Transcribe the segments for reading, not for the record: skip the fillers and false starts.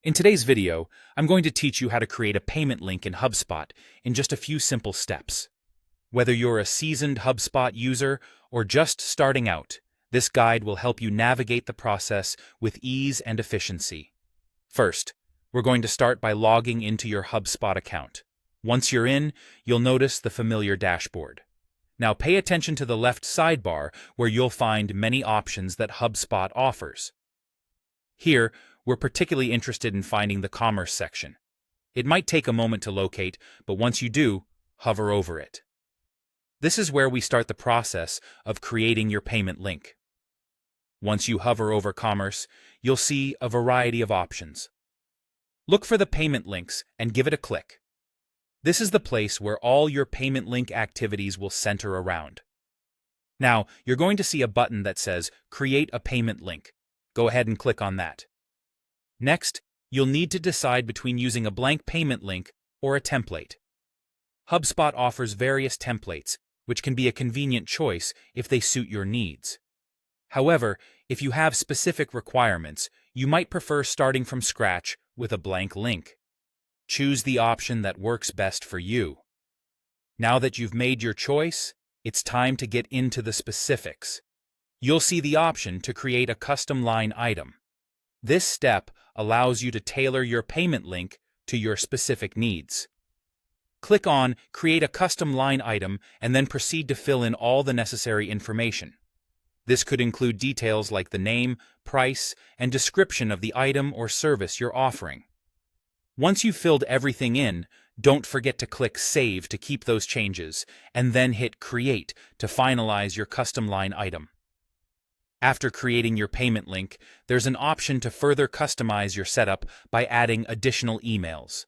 In today's video, I'm going to teach you how to create a payment link in HubSpot in just a few simple steps. Whether you're a seasoned HubSpot user or just starting out, this guide will help you navigate the process with ease and efficiency. First, we're going to start by logging into your HubSpot account. Once you're in, you'll notice the familiar dashboard. Now pay attention to the left sidebar where you'll find many options that HubSpot offers. Here, we're particularly interested in finding the commerce section. It might take a moment to locate, but once you do, hover over it. This is where we start the process of creating your payment link. Once you hover over commerce, you'll see a variety of options. Look for the payment links and give it a click. This is the place where all your payment link activities will center around. Now, you're going to see a button that says Create a Payment Link. Go ahead and click on that. Next, you'll need to decide between using a blank payment link or a template. HubSpot offers various templates, which can be a convenient choice if they suit your needs. However, if you have specific requirements, you might prefer starting from scratch with a blank link. Choose the option that works best for you. Now that you've made your choice, it's time to get into the specifics. You'll see the option to create a custom line item. This step allows you to tailor your payment link to your specific needs. Click on Create a Custom Line Item and then proceed to fill in all the necessary information. This could include details like the name, price, and description of the item or service you're offering. Once you've filled everything in, don't forget to click Save to keep those changes, and then hit Create to finalize your custom line item. After creating your payment link, there's an option to further customize your setup by adding additional emails.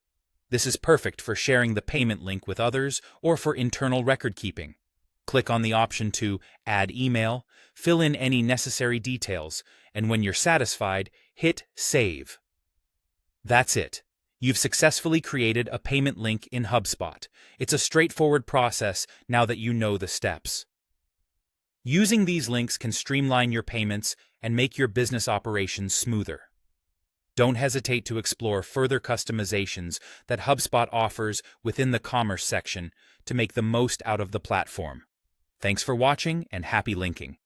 This is perfect for sharing the payment link with others or for internal record keeping. Click on the option to Add Email, fill in any necessary details, and when you're satisfied, hit Save. That's it. You've successfully created a payment link in HubSpot. It's a straightforward process now that you know the steps. Using these links can streamline your payments and make your business operations smoother. Don't hesitate to explore further customizations that HubSpot offers within the commerce section to make the most out of the platform. Thanks for watching and happy linking.